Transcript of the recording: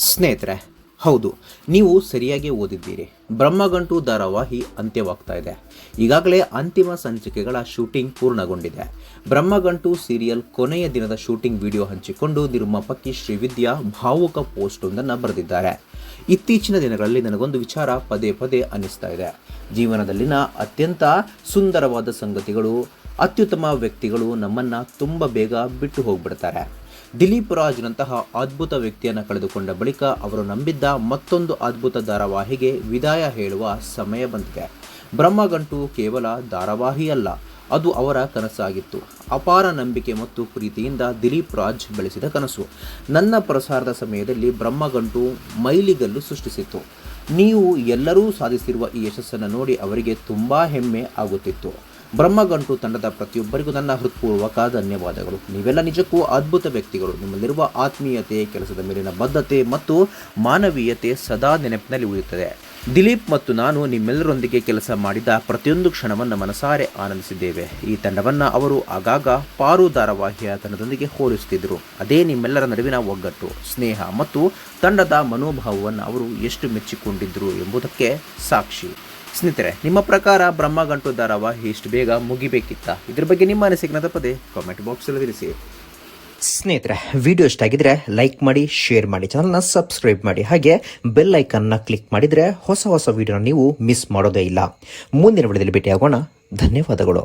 ಸ್ನೇಹಿತರೆ, ಹೌದು, ನೀವು ಸರಿಯಾಗಿ ಓದಿದ್ದೀರಿ. ಬ್ರಹ್ಮಗಂಟು ಧಾರಾವಾಹಿ ಅಂತ್ಯವಾಗ್ತಾ ಇದೆ. ಈಗಾಗಲೇ ಅಂತಿಮ ಸಂಚಿಕೆಗಳ ಶೂಟಿಂಗ್ ಪೂರ್ಣಗೊಂಡಿದೆ. ಬ್ರಹ್ಮಗಂಟು ಸೀರಿಯಲ್ ಕೊನೆಯ ದಿನದ ಶೂಟಿಂಗ್ ವಿಡಿಯೋ ಹಂಚಿಕೊಂಡು ನಿರ್ಮಾಪಕಿ ಶ್ರೀವಿದ್ಯಾ ಭಾವುಕ ಪೋಸ್ಟ್ ಒಂದನ್ನು ಬರೆದಿದ್ದಾರೆ. ಇತ್ತೀಚಿನ ದಿನಗಳಲ್ಲಿ ನನಗೊಂದು ವಿಚಾರ ಪದೇ ಪದೇ ಅನ್ನಿಸ್ತಾ ಇದೆ. ಜೀವನದಲ್ಲಿನ ಅತ್ಯಂತ ಸುಂದರವಾದ ಸಂಗತಿಗಳು, ಅತ್ಯುತ್ತಮ ವ್ಯಕ್ತಿಗಳು ನಮ್ಮನ್ನು ತುಂಬ ಬೇಗ ಬಿಟ್ಟು ಹೋಗ್ಬಿಡ್ತಾರೆ. ದಿಲೀಪ್ ರಾಜ್ನಂತಹ ಅದ್ಭುತ ವ್ಯಕ್ತಿಯನ್ನು ಕಳೆದುಕೊಂಡ ಬಳಿಕ ಅವರು ನಂಬಿದ್ದ ಮತ್ತೊಂದು ಅದ್ಭುತ ಧಾರಾವಾಹಿಗೆ ವಿದಾಯ ಹೇಳುವ ಸಮಯ ಬಂದಿದೆ. ಬ್ರಹ್ಮಗಂಟು ಕೇವಲ ಧಾರಾವಾಹಿ ಅಲ್ಲ, ಅದು ಅವರ ಕನಸಾಗಿತ್ತು. ಅಪಾರ ನಂಬಿಕೆ ಮತ್ತು ಪ್ರೀತಿಯಿಂದ ದಿಲೀಪ್ ರಾಜ್ ಬೆಳೆಸಿದ ಕನಸು. ನನ್ನ ಪ್ರಸಾರದ ಸಮಯದಲ್ಲಿ ಬ್ರಹ್ಮಗಂಟು ಮೈಲಿಗಲ್ಲು ಸೃಷ್ಟಿಸಿತ್ತು. ನೀವು ಎಲ್ಲರೂ ಸಾಧಿಸಿರುವ ಈ ಯಶಸ್ಸನ್ನು ನೋಡಿ ಅವರಿಗೆ ತುಂಬ ಹೆಮ್ಮೆ ಆಗುತ್ತಿತ್ತು. ಬ್ರಹ್ಮಗಂಟು ತಂಡದ ಪ್ರತಿಯೊಬ್ಬರಿಗೂ ನನ್ನ ಹೃತ್ಪೂರ್ವಕ ಧನ್ಯವಾದಗಳು. ನೀವೆಲ್ಲ ನಿಜಕ್ಕೂ ಅದ್ಭುತ ವ್ಯಕ್ತಿಗಳು. ನಿಮ್ಮಲ್ಲಿರುವ ಆತ್ಮೀಯತೆ, ಕೆಲಸದ ಮೇಲಿನ ಬದ್ಧತೆ ಮತ್ತು ಮಾನವೀಯತೆ ಸದಾ ನೆನಪಿನಲ್ಲಿ ಉಳಿಯುತ್ತದೆ. ದಿಲೀಪ್ ಮತ್ತು ನಾನು ನಿಮ್ಮೆಲ್ಲರೊಂದಿಗೆ ಕೆಲಸ ಮಾಡಿದ ಪ್ರತಿಯೊಂದು ಕ್ಷಣವನ್ನು ಮನಸಾರೆ ಆನಂದಿಸಿದ್ದೇವೆ. ಈ ತಂಡವನ್ನು ಅವರು ಆಗಾಗ ಪಾರು ಧಾರಾವಾಹಿಯ ತಂಡದೊಂದಿಗೆ ಹೋಲಿಸುತ್ತಿದ್ದರು. ಅದೇ ನಿಮ್ಮೆಲ್ಲರ ನಡುವಿನ ಒಗ್ಗಟ್ಟು, ಸ್ನೇಹ ಮತ್ತು ತಂಡದ ಮನೋಭಾವವನ್ನು ಅವರು ಎಷ್ಟು ಮೆಚ್ಚಿಕೊಂಡಿದ್ದರು ಎಂಬುದಕ್ಕೆ ಸಾಕ್ಷಿ. ಸ್ನೇಹಿತರೆ, ನಿಮ್ಮ ಪ್ರಕಾರ ಬ್ರಹ್ಮಗಂಟು ಧಾರಾವಾಹಿ ಇಷ್ಟು ಬೇಗ ಮುಗಿಬೇಕಿತ್ತ? ಇದ್ರ ಬಗ್ಗೆ ನಿಮ್ಮ ಅನಿಸಿಕೆನ ತಪ್ಪದೆ ಕಾಮೆಂಟ್ ಬಾಕ್ಸಲ್ಲಿ ತಿಳಿಸಿ. ಸ್ನೇಹಿತರೆ, ವಿಡಿಯೋ ಇಷ್ಟ ಆಗಿದ್ರೆ ಲೈಕ್ ಮಾಡಿ, ಶೇರ್ ಮಾಡಿ, ಚಾನಲ್ನ ಸಬ್ಸ್ಕ್ರೈಬ್ ಮಾಡಿ, ಹಾಗೆ ಬೆಲ್ ಐಕನ್ನ ಕ್ಲಿಕ್ ಮಾಡಿದರೆ ಹೊಸ ವಿಡಿಯೋನ ನೀವು ಮಿಸ್ ಮಾಡೋದೇ ಇಲ್ಲ. ಮುಂದಿನ ವಿಡಿಯೋದಲ್ಲಿ ಭೇಟಿಯಾಗೋಣ. ಧನ್ಯವಾದಗಳು.